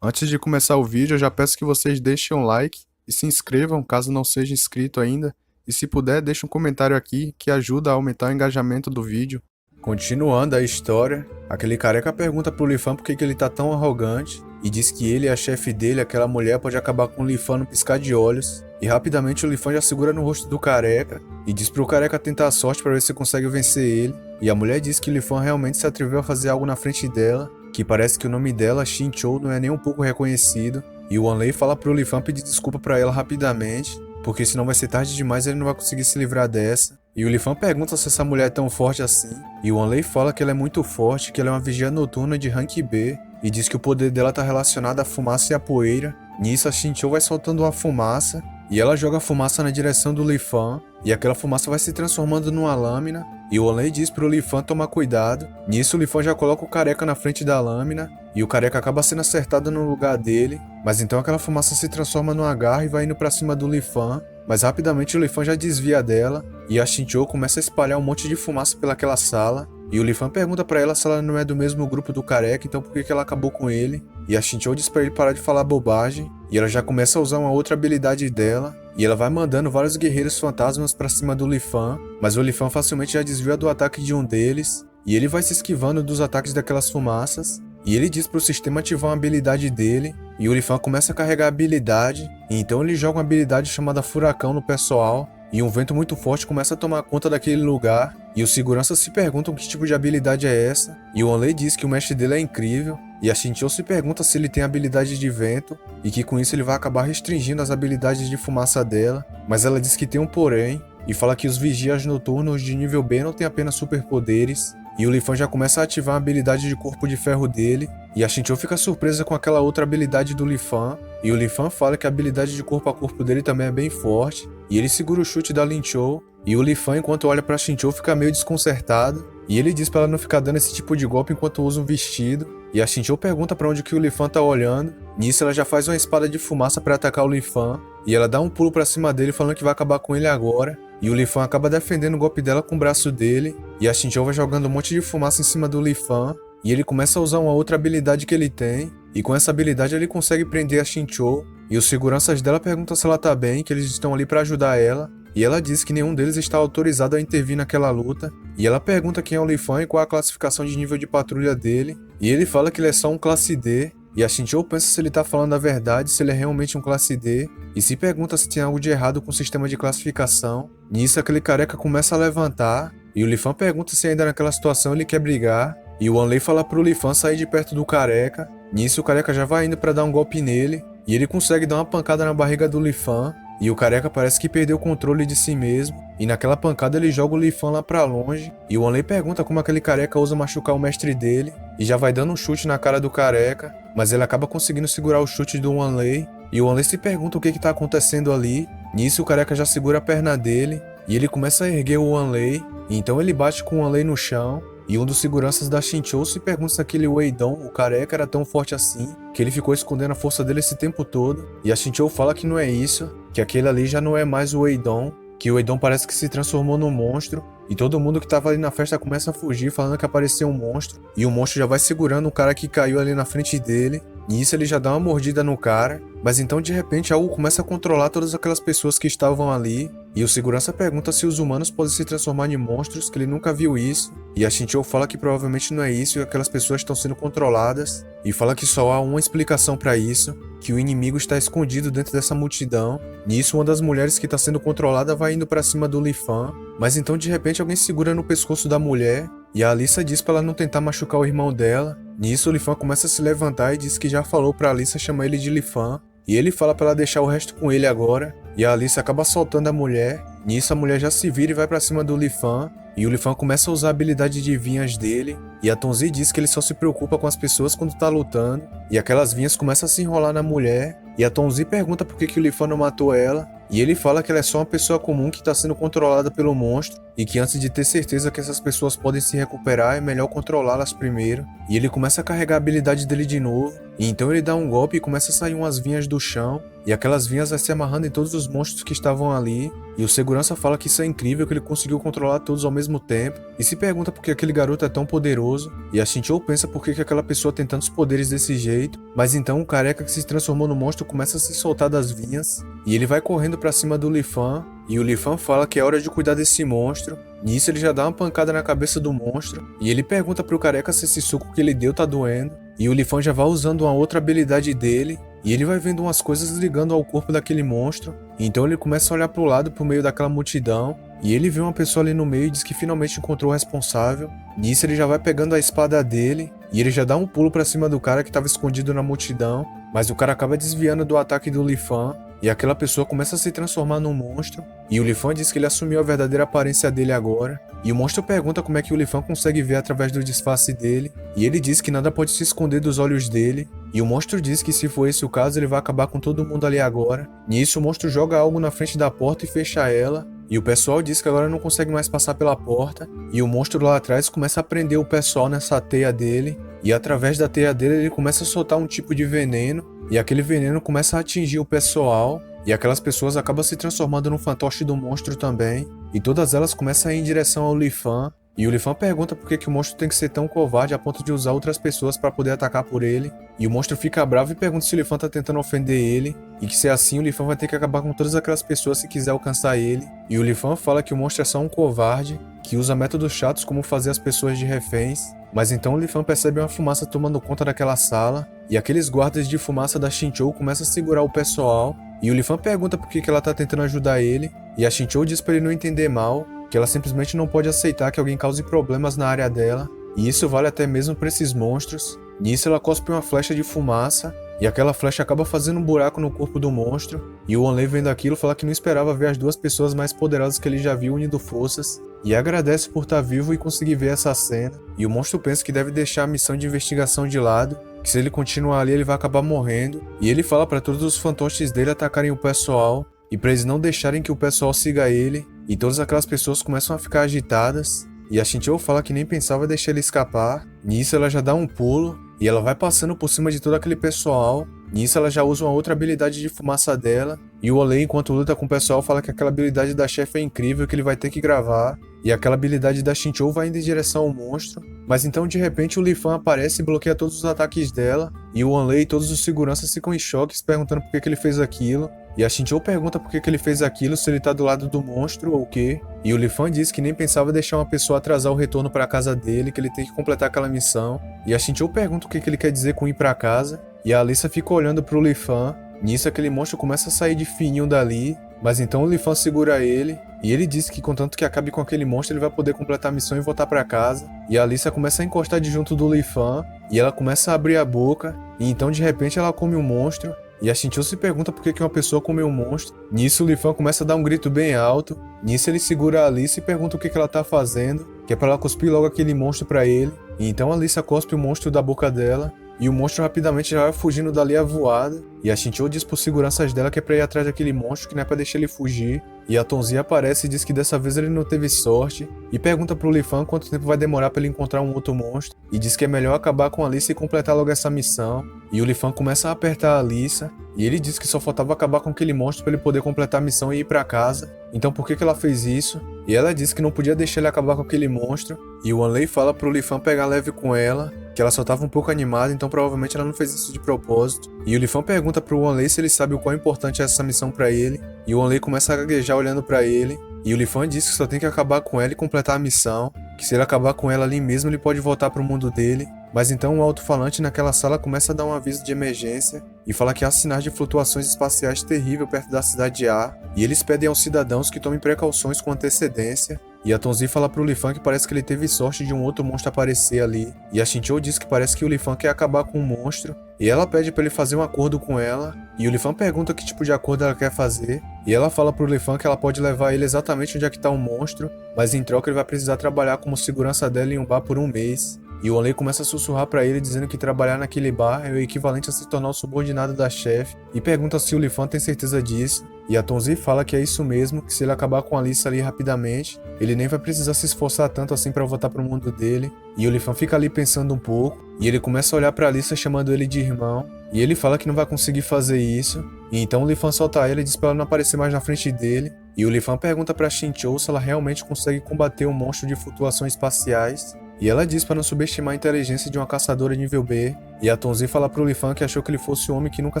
Antes de começar o vídeo, eu já peço que vocês deixem um like e se inscrevam caso não seja inscrito ainda. E se puder, deixe um comentário aqui que ajuda a aumentar o engajamento do vídeo. Continuando a história, aquele careca pergunta pro Lifan por que ele tá tão arrogante e diz que ele e a chefe dele, aquela mulher, pode acabar com o Lifan no piscar de olhos. E rapidamente o Lifan já segura no rosto do careca e diz pro careca tentar a sorte para ver se consegue vencer ele. E a mulher diz que o Lifan realmente se atreveu a fazer algo na frente dela, que parece que o nome dela, Xinqiu, não é nem um pouco reconhecido. E o Wanlei fala pro Lifan pedir desculpa pra ela rapidamente, porque senão vai ser tarde demais e ele não vai conseguir se livrar dessa. E o Lifan pergunta se essa mulher é tão forte assim, e o Wanlei fala que ela é muito forte, que ela é uma vigia noturna de rank B, e diz que o poder dela tá relacionado à fumaça e à poeira. Nisso a Xinqiu vai soltando uma fumaça, e ela joga a fumaça na direção do Lifan, e aquela fumaça vai se transformando numa lâmina, e o Wanlei diz pro Lifan tomar cuidado. Nisso o Lifan já coloca o careca na frente da lâmina, e o careca acaba sendo acertado no lugar dele, mas então aquela fumaça se transforma numa garra e vai indo pra cima do Lifan, mas rapidamente o Lifan já desvia dela, e a Xinqiu começa a espalhar um monte de fumaça pelaquela sala, e o Lifan pergunta pra ela se ela não é do mesmo grupo do careca, então por que ela acabou com ele, e a Xinqiu diz pra ele parar de falar bobagem, e ela já começa a usar uma outra habilidade dela, e ela vai mandando vários guerreiros fantasmas pra cima do Lifan, mas o Lifan facilmente já desvia do ataque de um deles, e ele vai se esquivando dos ataques daquelas fumaças, e ele diz pro sistema ativar uma habilidade dele, e o Lifan começa a carregar a habilidade, e então ele joga uma habilidade chamada Furacão no pessoal, e um vento muito forte começa a tomar conta daquele lugar, e os seguranças se perguntam que tipo de habilidade é essa, e o Wanlei diz que o mestre dele é incrível, e a Xinqiu se pergunta se ele tem habilidade de vento, e que com isso ele vai acabar restringindo as habilidades de fumaça dela, mas ela diz que tem um porém, e fala que os vigias noturnos de nível B não têm apenas superpoderes, e o Lifan já começa a ativar a habilidade de corpo de ferro dele, e a Xinqiu fica surpresa com aquela outra habilidade do Lifan, e o Lifan fala que a habilidade de corpo a corpo dele também é bem forte, e ele segura o chute da Linqiu, e o Lifan, enquanto olha pra Xinqiu, fica meio desconcertado, e ele diz pra ela não ficar dando esse tipo de golpe enquanto usa um vestido, e a Xinqiu pergunta pra onde que o Lifan tá olhando. Nisso ela já faz uma espada de fumaça pra atacar o Lifan, e ela dá um pulo pra cima dele falando que vai acabar com ele agora, e o Lifan acaba defendendo o golpe dela com o braço dele, e a Xinqiu vai jogando um monte de fumaça em cima do Lifan, e ele começa a usar uma outra habilidade que ele tem, e com essa habilidade ele consegue prender a Xinqiu, e os seguranças dela perguntam se ela tá bem, que eles estão ali pra ajudar ela, e ela diz que nenhum deles está autorizado a intervir naquela luta, e ela pergunta quem é o Lifan e qual a classificação de nível de patrulha dele, e ele fala que ele é só um classe D, e a Xinqiu pensa se ele tá falando a verdade, se ele é realmente um classe D, e se pergunta se tem algo de errado com o sistema de classificação. Nisso aquele careca começa a levantar, e o Lifan pergunta se ainda naquela situação ele quer brigar, e o Wanlei fala pro Lifan sair de perto do careca. Nisso o careca já vai indo pra dar um golpe nele, e ele consegue dar uma pancada na barriga do Lifan, e o careca parece que perdeu o controle de si mesmo, e naquela pancada ele joga o Lifan lá pra longe, e o Wanlei pergunta como aquele careca ousa machucar o mestre dele, e já vai dando um chute na cara do careca, mas ele acaba conseguindo segurar o chute do Wanlei, e o Wanlei se pergunta o que tá acontecendo ali. Nisso o careca já segura a perna dele, e ele começa a erguer o Wanlei, e então ele bate com o Wanlei no chão, e um dos seguranças da Xinqiu se pergunta se aquele Weidong, o careca, era tão forte assim, que ele ficou escondendo a força dele esse tempo todo, e a Xinqiu fala que não é isso, que aquele ali já não é mais o Weidong, que o Weidong parece que se transformou num monstro, e todo mundo que tava ali na festa começa a fugir falando que apareceu um monstro, e o monstro já vai segurando o cara que caiu ali na frente dele, e isso ele já dá uma mordida no cara, mas então de repente algo começa a controlar todas aquelas pessoas que estavam ali, e o segurança pergunta se os humanos podem se transformar em monstros, que ele nunca viu isso, e a Xinqiu fala que provavelmente não é isso e aquelas pessoas estão sendo controladas, e fala que só há uma explicação para isso, que o inimigo está escondido dentro dessa multidão. Nisso uma das mulheres que está sendo controlada vai indo para cima do Lifan, mas então de repente alguém segura no pescoço da mulher, e a Alissa diz para ela não tentar machucar o irmão dela. Nisso o Lifan começa a se levantar e diz que já falou para Alissa chamar ele de Lifan, e ele fala para ela deixar o resto com ele agora, e a Alissa acaba soltando a mulher. Nisso a mulher já se vira e vai para cima do Lifan, e o Lifan começa a usar a habilidade de vinhas dele, e a Tonzi diz que ele só se preocupa com as pessoas quando tá lutando, e aquelas vinhas começam a se enrolar na mulher, e a Tonzi pergunta por que o Lifan não matou ela, e ele fala que ela é só uma pessoa comum que está sendo controlada pelo monstro, e que antes de ter certeza que essas pessoas podem se recuperar, é melhor controlá-las primeiro, e ele começa a carregar a habilidade dele de novo, e então ele dá um golpe e começa a sair umas vinhas do chão, e aquelas vinhas vai se amarrando em todos os monstros que estavam ali, e o segurança fala que isso é incrível, que ele conseguiu controlar todos ao mesmo tempo, e se pergunta por que aquele garoto é tão poderoso, e a Shinchou pensa por que aquela pessoa tem tantos poderes desse jeito, mas então o careca que se transformou no monstro começa a se soltar das vinhas, e ele vai correndo pra cima do Lifan, e o Lifan fala que é hora de cuidar desse monstro. Nisso ele já dá uma pancada na cabeça do monstro, e ele pergunta pro careca se esse soco que ele deu tá doendo, e o Lifan já vai usando uma outra habilidade dele, e ele vai vendo umas coisas ligando ao corpo daquele monstro, então ele começa a olhar pro lado por meio daquela multidão, e ele vê uma pessoa ali no meio e diz que finalmente encontrou o responsável. Nisso ele já vai pegando a espada dele, e ele já dá um pulo pra cima do cara que estava escondido na multidão, mas o cara acaba desviando do ataque do Lifan, e aquela pessoa começa a se transformar num monstro, e o Lifan diz que ele assumiu a verdadeira aparência dele agora, e o monstro pergunta como é que o Lifan consegue ver através do disfarce dele, e ele diz que nada pode se esconder dos olhos dele, e o monstro diz que se for esse o caso ele vai acabar com todo mundo ali agora. Nisso o monstro joga algo na frente da porta e fecha ela, e o pessoal diz que agora não consegue mais passar pela porta, e o monstro lá atrás começa a prender o pessoal nessa teia dele, e através da teia dele ele começa a soltar um tipo de veneno, e aquele veneno começa a atingir o pessoal, e aquelas pessoas acabam se transformando no fantoche do monstro também, e todas elas começam a ir em direção ao Lifan, e o Lifan pergunta por que o monstro tem que ser tão covarde a ponto de usar outras pessoas para poder atacar por ele, e o monstro fica bravo e pergunta se o Lifan tá tentando ofender ele, e que se é assim o Lifan vai ter que acabar com todas aquelas pessoas se quiser alcançar ele, e o Lifan fala que o monstro é só um covarde, que usa métodos chatos como fazer as pessoas de reféns, mas então o Lifan percebe uma fumaça tomando conta daquela sala, e aqueles guardas de fumaça da Shinchou começam a segurar o pessoal, e o Lifan pergunta por que ela tá tentando ajudar ele, e a Shinchou diz pra ele não entender mal, que ela simplesmente não pode aceitar que alguém cause problemas na área dela, e isso vale até mesmo pra esses monstros. Nisso ela cospe uma flecha de fumaça, e aquela flecha acaba fazendo um buraco no corpo do monstro, e o Onley vendo aquilo fala que não esperava ver as duas pessoas mais poderosas que ele já viu unindo forças, e agradece por estar vivo e conseguir ver essa cena, e o monstro pensa que deve deixar a missão de investigação de lado, que se ele continuar ali ele vai acabar morrendo, e ele fala para todos os fantoches dele atacarem o pessoal, e para eles não deixarem que o pessoal siga ele, e todas aquelas pessoas começam a ficar agitadas, e a Shinchou fala que nem pensava deixar ele escapar. Nisso ela já dá um pulo, e ela vai passando por cima de todo aquele pessoal. Nisso ela já usa uma outra habilidade de fumaça dela, e o Olei, enquanto luta com o pessoal, fala que aquela habilidade da chefe é incrível, que ele vai ter que gravar, e aquela habilidade da Shinchou vai indo em direção ao monstro, mas então de repente o Lifan aparece e bloqueia todos os ataques dela, e o Onley e todos os seguranças ficam em choque, se perguntando por que ele fez aquilo, e a Shinchou pergunta por que ele fez aquilo, se ele tá do lado do monstro ou o quê, e o Lifan diz que nem pensava deixar uma pessoa atrasar o retorno pra casa dele, que ele tem que completar aquela missão, e a Shinchou pergunta o que ele quer dizer com ir pra casa, e a Alissa fica olhando pro Lifan. Nisso aquele monstro começa a sair de fininho dali, mas então o Lifan segura ele, e ele diz que contanto que acabe com aquele monstro ele vai poder completar a missão e voltar pra casa, e a Alissa começa a encostar de junto do Lifan, e ela começa a abrir a boca, e então de repente ela come um monstro, e a Shinchou se pergunta por que uma pessoa comeu um monstro. Nisso o Lifan começa a dar um grito bem alto, nisso ele segura a Alissa e pergunta o que ela tá fazendo, que é pra ela cuspir logo aquele monstro pra ele, e então a Alissa cospe o monstro da boca dela, e o monstro rapidamente já vai fugindo dali a voada, e a Shinchou diz pros seguranças dela que é pra ir atrás daquele monstro, que não é pra deixar ele fugir, e a Tonzi aparece e diz que dessa vez ele não teve sorte, e pergunta pro Lifan quanto tempo vai demorar pra ele encontrar um outro monstro, e diz que é melhor acabar com a Alissa e completar logo essa missão, e o Lifan começa a apertar a Alissa, e ele diz que só faltava acabar com aquele monstro pra ele poder completar a missão e ir pra casa, então por que ela fez isso? E ela diz que não podia deixar ele acabar com aquele monstro, e o Onley fala pro Lifan pegar leve com ela, que ela só tava um pouco animada, então provavelmente ela não fez isso de propósito. E o Lifan pergunta pro Onley se ele sabe o quão importante é essa missão pra ele, e o Onley começa a gaguejar olhando pra ele, e o Lifan diz que só tem que acabar com ela e completar a missão, que se ele acabar com ela ali mesmo ele pode voltar pro mundo dele. Mas então o alto-falante naquela sala começa a dar um aviso de emergência e fala que há sinais de flutuações espaciais terrível perto da cidade de A, e eles pedem aos cidadãos que tomem precauções com antecedência. E a Tonzi fala pro Lifan que parece que ele teve sorte de um outro monstro aparecer ali, e a Shinchou diz que parece que o Lifan quer acabar com o monstro, e ela pede pra ele fazer um acordo com ela, e o Lifan pergunta que tipo de acordo ela quer fazer, e ela fala pro Lifan que ela pode levar ele exatamente onde é que tá o monstro, mas em troca ele vai precisar trabalhar como segurança dela em um bar por um mês. E o Onley começa a sussurrar pra ele dizendo que trabalhar naquele bar é o equivalente a se tornar o subordinado da chefe, e pergunta se o Lifan tem certeza disso, e a Tonzi fala que é isso mesmo, que se ele acabar com a Alissa ali rapidamente, ele nem vai precisar se esforçar tanto assim pra voltar pro mundo dele, e o Lifan fica ali pensando um pouco, e ele começa a olhar pra Alissa chamando ele de irmão, e ele fala que não vai conseguir fazer isso, E então o Lifan solta ela e diz pra ela não aparecer mais na frente dele. E o Lifan pergunta pra Xinqiu se ela realmente consegue combater um monstro de flutuações espaciais. E ela diz para não subestimar a inteligência de uma caçadora nível B. E a Tonzi fala pro Lifan que achou que ele fosse um homem que nunca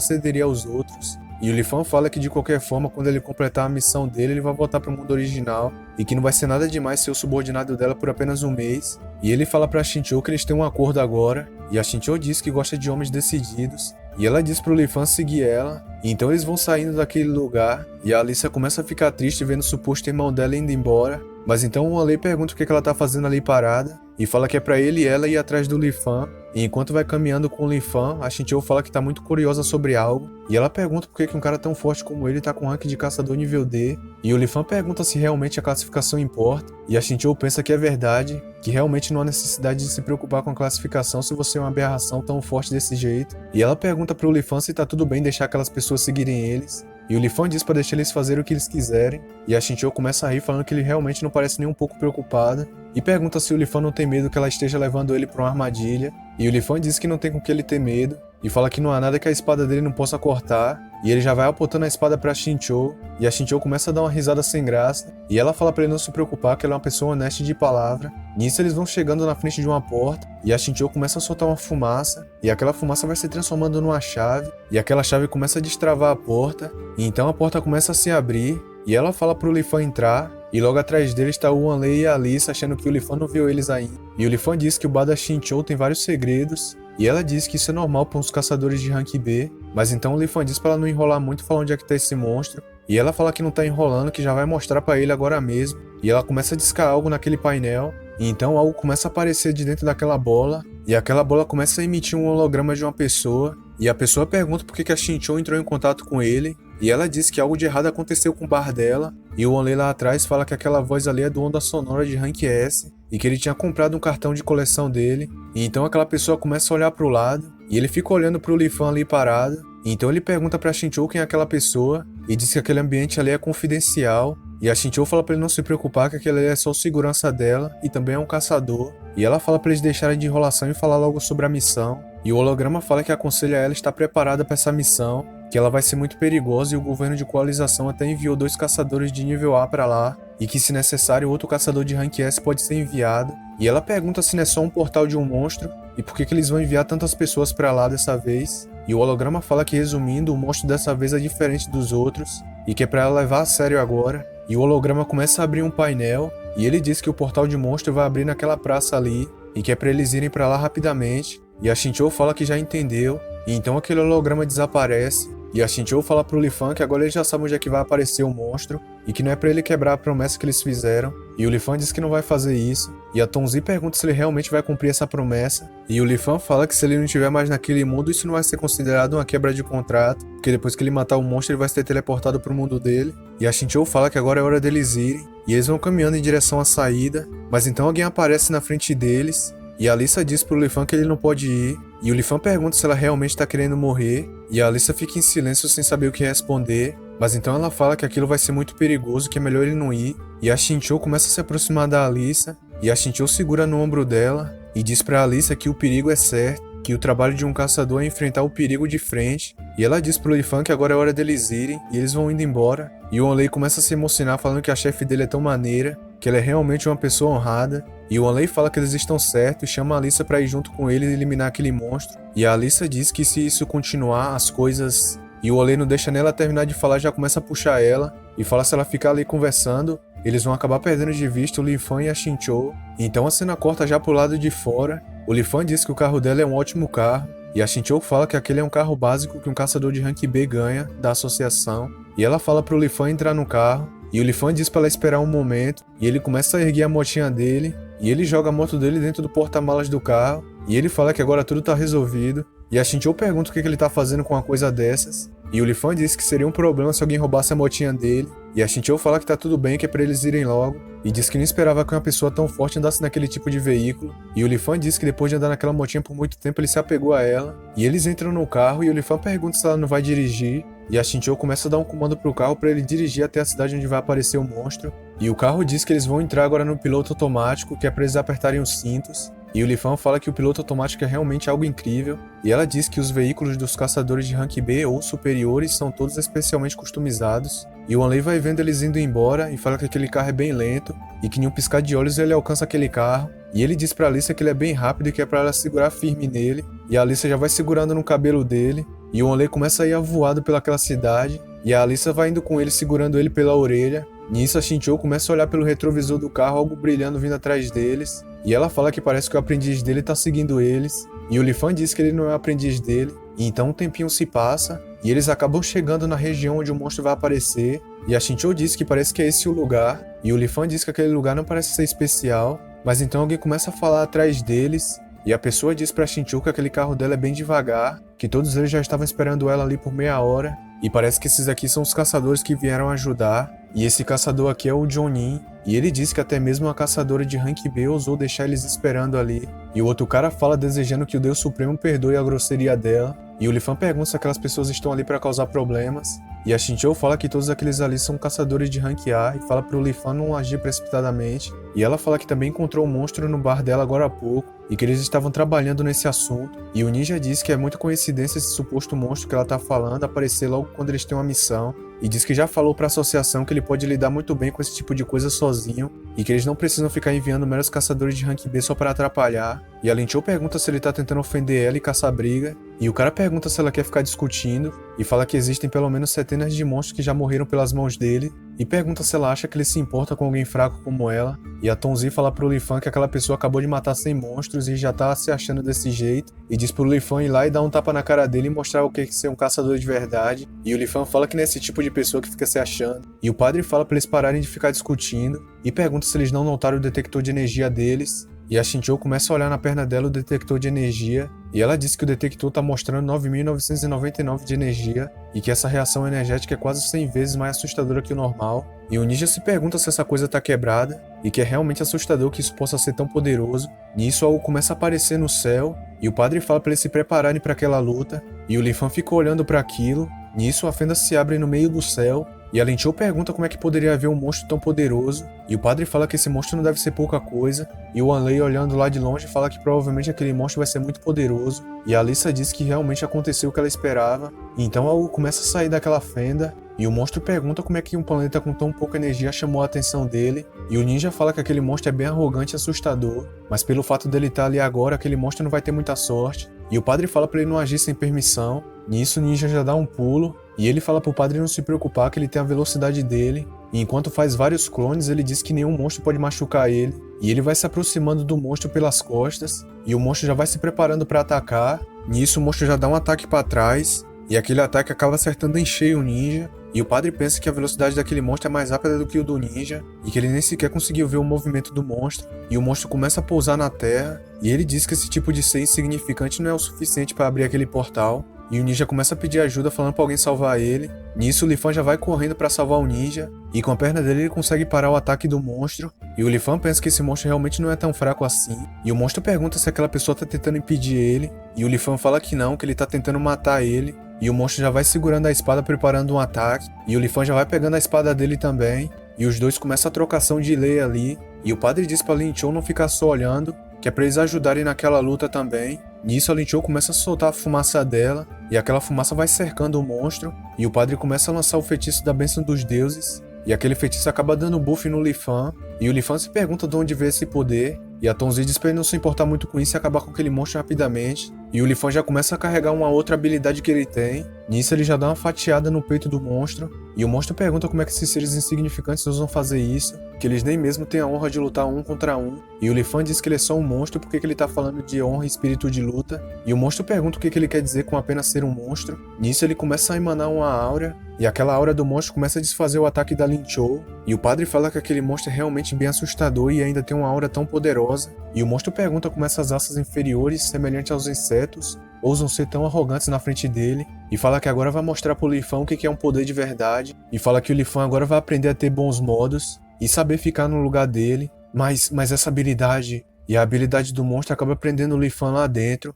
cederia aos outros. E o Lifan fala que de qualquer forma, quando ele completar a missão dele, ele vai voltar pro mundo original. E que não vai ser nada demais ser o subordinado dela por apenas um mês. E ele fala pra Xinqiu que eles têm um acordo agora. E a Xinqiu diz que gosta de homens decididos. E ela diz pro Lifan seguir ela. E então eles vão saindo daquele lugar. E a Alissa começa a ficar triste vendo o suposto irmão dela indo embora. Mas então o Anley pergunta o que ela tá fazendo ali parada. E fala que é pra ele e ela ir atrás do Lifan. E enquanto vai caminhando com o Lifan, a Xinqiu fala que tá muito curiosa sobre algo. E ela pergunta por que um cara tão forte como ele tá com rank de caçador nível D. E o Lifan pergunta se realmente a classificação importa. E a Xinqiu pensa que é verdade, que realmente não há necessidade de se preocupar com a classificação se você é uma aberração tão forte desse jeito. E ela pergunta pro Lifan se tá tudo bem deixar aquelas pessoas seguirem eles. E o Lifan diz pra deixar eles fazerem o que eles quiserem. E a Xinqiu começa a rir falando que ele realmente não parece nem um pouco preocupada. E pergunta se o Lifan não tem medo que ela esteja levando ele pra uma armadilha. E o Lifan diz que não tem com que ele ter medo. E fala que não há nada que a espada dele não possa cortar. E ele já vai apontando a espada pra Xinqiu. E a Xinqiu começa a dar uma risada sem graça. E ela fala pra ele não se preocupar, que ela é uma pessoa honesta de palavra. Nisso eles vão chegando na frente de uma porta. E a Xinqiu começa a soltar uma fumaça. E aquela fumaça vai se transformando numa chave. E aquela chave começa a destravar a porta. E então a porta começa a se abrir. E ela fala pro Lifan entrar. E logo atrás dele está o Anley e a Alissa, achando que o Lifan não viu eles ainda. E o Lifan diz que o bar da Xinqiu tem vários segredos. E ela diz que isso é normal para uns caçadores de rank B. Mas então o Lifan diz para ela não enrolar muito, falar onde é que tá esse monstro. E ela fala que não tá enrolando, que já vai mostrar para ele agora mesmo. E ela começa a discar algo naquele painel. E então algo começa a aparecer de dentro daquela bola. E aquela bola começa a emitir um holograma de uma pessoa. E a pessoa pergunta por que a Xinqiu entrou em contato com ele. E ela diz que algo de errado aconteceu com o bar dela. E o Anley lá atrás fala que aquela voz ali é do Onda Sonora de Rank S. E que ele tinha comprado um cartão de coleção dele. E então aquela pessoa começa a olhar pro lado. E ele fica olhando pro Lifan ali parado. E então ele pergunta pra Xinqiu quem é aquela pessoa. E diz que aquele ambiente ali é confidencial. E a Xinqiu fala pra ele não se preocupar, que aquele ali é só o segurança dela. E também é um caçador. E ela fala pra eles deixarem de enrolação e falar logo sobre a missão. E o holograma fala que aconselha ela estar preparada pra essa missão. Que ela vai ser muito perigosa e o governo de coalização até enviou 2 caçadores de nível A pra lá. E que se necessário outro caçador de rank S pode ser enviado. E ela pergunta se não é só um portal de um monstro. E por que eles vão enviar tantas pessoas pra lá dessa vez. E o holograma fala que, resumindo, o monstro dessa vez é diferente dos outros. E que é pra ela levar a sério agora. E o holograma começa a abrir um painel. E ele diz que o portal de monstro vai abrir naquela praça ali. E que é pra eles irem pra lá rapidamente. E a Xinqiu fala que já entendeu. E então aquele holograma desaparece. E a Xinqiu fala pro Lifan que agora ele já sabe onde é que vai aparecer o monstro. E que não é pra ele quebrar a promessa que eles fizeram. E o Lifan diz que não vai fazer isso. E a Tonzi pergunta se ele realmente vai cumprir essa promessa. E o Lifan fala que se ele não estiver mais naquele mundo, isso não vai ser considerado uma quebra de contrato. Porque depois que ele matar o monstro, ele vai ser teleportado pro mundo dele. E a Xinqiu fala que agora é hora deles irem. E eles vão caminhando em direção à saída. Mas então alguém aparece na frente deles. E a Alissa diz pro Lifan que ele não pode ir. E o Lifan pergunta se ela realmente tá querendo morrer. E a Alissa fica em silêncio sem saber o que responder. Mas então ela fala que aquilo vai ser muito perigoso, que é melhor ele não ir. E a Xinqiu começa a se aproximar da Alissa. E a Xinqiu segura no ombro dela. E diz pra Alissa que o perigo é certo. Que o trabalho de um caçador é enfrentar o perigo de frente. E ela diz pro Lifan que agora é hora deles irem. E eles vão indo embora. E o Anley começa a se emocionar falando que a chefe dele é tão maneira. Que ela é realmente uma pessoa honrada. E o Anley fala que eles estão certos e chama a Alissa pra ir junto com ele e eliminar aquele monstro. E a Alissa diz que se isso continuar, as coisas... E o Anley não deixa nela terminar de falar, já começa a puxar ela. E fala se ela ficar ali conversando, eles vão acabar perdendo de vista o Lifan e a Xinqiu. Então a cena corta já pro lado de fora. O Lifan diz que o carro dela é um ótimo carro. E a Xinqiu fala que aquele é um carro básico que um caçador de rank B ganha, da associação. E ela fala pro Lifan entrar no carro. E o Lifan diz pra ela esperar um momento. E ele começa a erguer a motinha dele. E ele joga a moto dele dentro do porta-malas do carro. E ele fala que agora tudo tá resolvido. E a Xinqiu pergunta o que ele tá fazendo com uma coisa dessas. E o Lifan diz que seria um problema se alguém roubasse a motinha dele. E a Xinqiu fala que tá tudo bem, que é pra eles irem logo. E diz que não esperava que uma pessoa tão forte andasse naquele tipo de veículo. E o Lifan diz que depois de andar naquela motinha por muito tempo, ele se apegou a ela. E eles entram no carro e o Lifan pergunta se ela não vai dirigir. E a Xinqiu começa a dar um comando pro carro pra ele dirigir até a cidade onde vai aparecer o monstro. E o carro diz que eles vão entrar agora no piloto automático, que é pra eles apertarem os cintos. E o Li Fan fala que o piloto automático é realmente algo incrível, e ela diz que os veículos dos caçadores de rank B ou superiores são todos especialmente customizados, e o Wanley vai vendo eles indo embora e fala que aquele carro é bem lento, e que em um piscar de olhos ele alcança aquele carro, e ele diz pra Alyssa que ele é bem rápido e que é pra ela segurar firme nele, e a Alyssa já vai segurando no cabelo dele, e o Wanley começa a ir avoado pelaquela cidade, e a Alyssa vai indo com ele segurando ele pela orelha. Nisso a Shinchou começa a olhar pelo retrovisor do carro, algo brilhando vindo atrás deles, e ela fala que parece que o aprendiz dele tá seguindo eles, e o Li Fan diz que ele não é o aprendiz dele, e então um tempinho se passa, e eles acabam chegando na região onde o monstro vai aparecer, e a Shinchou diz que parece que é esse o lugar, e o Li Fan diz que aquele lugar não parece ser especial, mas então alguém começa a falar atrás deles, e a pessoa diz pra Shinchou que aquele carro dela é bem devagar, que todos eles já estavam esperando ela ali por meia hora, e parece que esses aqui são os caçadores que vieram ajudar, e esse caçador aqui é o Jonin, e ele diz que até mesmo a caçadora de rank B ousou deixar eles esperando ali, e o outro cara fala desejando que o Deus Supremo perdoe a grosseria dela, e o Li Fan pergunta se aquelas pessoas estão ali para causar problemas, e a Shinchou fala que todos aqueles ali são caçadores de rank A e fala pro Li Fan não agir precipitadamente, e ela fala que também encontrou um monstro no bar dela agora há pouco, e que eles estavam trabalhando nesse assunto, e o ninja diz que é muita coincidência esse suposto monstro que ela tá falando aparecer logo quando eles têm uma missão, e diz que já falou pra associação que ele pode lidar muito bem com esse tipo de coisa sozinho, e que eles não precisam ficar enviando meros caçadores de rank B só para atrapalhar, e a Lin-Chou pergunta se ele tá tentando ofender ela e caçar briga, e o cara pergunta se ela quer ficar discutindo, e fala que existem pelo menos centenas de monstros que já morreram pelas mãos dele, e pergunta se ela acha que ele se importa com alguém fraco como ela, e a Tonzi fala pro Li Fan que aquela pessoa acabou de matar 100 monstros e já tá se achando desse jeito, e diz pro Li Fan ir lá e dar um tapa na cara dele e mostrar o que é ser um caçador de verdade, e o Li Fan fala que não é esse tipo de pessoa que fica se achando, e o padre fala pra eles pararem de ficar discutindo, e pergunta se eles não notaram o detector de energia deles, e a Shinchou começa a olhar na perna dela o detector de energia, e ela diz que o detector tá mostrando 9.999 de energia, e que essa reação energética é quase 100 vezes mais assustadora que o normal, e o ninja se pergunta se essa coisa tá quebrada, e que é realmente assustador que isso possa ser tão poderoso. Nisso algo começa a aparecer no céu, e o padre fala para eles se prepararem para aquela luta, e o Li Fan fica olhando para aquilo. Nisso a fenda se abre no meio do céu, e a Lin-Chou pergunta como é que poderia haver um monstro tão poderoso, e o padre fala que esse monstro não deve ser pouca coisa, e o Wanley olhando lá de longe fala que provavelmente aquele monstro vai ser muito poderoso, e a Alyssa diz que realmente aconteceu o que ela esperava, e então algo começa a sair daquela fenda, e o monstro pergunta como é que um planeta com tão pouca energia chamou a atenção dele, e o ninja fala que aquele monstro é bem arrogante e assustador, mas pelo fato dele estar ali agora, aquele monstro não vai ter muita sorte, e o padre fala para ele não agir sem permissão. Nisso o ninja já dá um pulo, e ele fala pro padre não se preocupar que ele tem a velocidade dele, e enquanto faz vários clones ele diz que nenhum monstro pode machucar ele, e ele vai se aproximando do monstro pelas costas, e o monstro já vai se preparando para atacar. Nisso o monstro já dá um ataque para trás, e aquele ataque acaba acertando em cheio o ninja, e o padre pensa que a velocidade daquele monstro é mais rápida do que o do ninja, e que ele nem sequer conseguiu ver o movimento do monstro, e o monstro começa a pousar na terra, e ele diz que esse tipo de ser insignificante não é o suficiente para abrir aquele portal, e o ninja começa a pedir ajuda falando pra alguém salvar ele. Nisso o Li Fan já vai correndo pra salvar o ninja, e com a perna dele ele consegue parar o ataque do monstro, e o Li Fan pensa que esse monstro realmente não é tão fraco assim, e o monstro pergunta se aquela pessoa tá tentando impedir ele, e o Li Fan fala que não, que ele tá tentando matar ele, e o monstro já vai segurando a espada preparando um ataque, e o Li Fan já vai pegando a espada dele também, e os dois começam a trocação de lei ali, e o padre diz pra Lin-Chou não ficar só olhando, que é pra eles ajudarem naquela luta também. Nisso a Lin-Chou começa a soltar a fumaça dela, e aquela fumaça vai cercando o monstro, e o padre começa a lançar o feitiço da bênção dos deuses, e aquele feitiço acaba dando buff no Li Fan, e o Li Fan se pergunta de onde veio esse poder, e a Tonzi diz pra ele não se importar muito com isso e acabar com aquele monstro rapidamente, e o Li Fan já começa a carregar uma outra habilidade que ele tem. Nisso ele já dá uma fatiada no peito do monstro, e o monstro pergunta como é que esses seres insignificantes ousam fazer isso, que eles nem mesmo têm a honra de lutar um contra um, e o Li Fan diz que ele é só um monstro porque que ele tá falando de honra e espírito de luta, e o monstro pergunta o que ele quer dizer com apenas ser um monstro. Nisso ele começa a emanar uma aura, e aquela aura do monstro começa a desfazer o ataque da Lin-Chou, e o padre fala que aquele monstro é realmente bem assustador e ainda tem uma aura tão poderosa, e o monstro pergunta como essas raças inferiores, semelhantes aos insetos, ousam ser tão arrogantes na frente dele, e fala que agora vai mostrar pro Li Fan o que é um poder de verdade, e fala que o Li Fan agora vai aprender a ter bons modos, e saber ficar no lugar dele, mas essa habilidade, e a habilidade do monstro acaba prendendo o Li Fan lá dentro,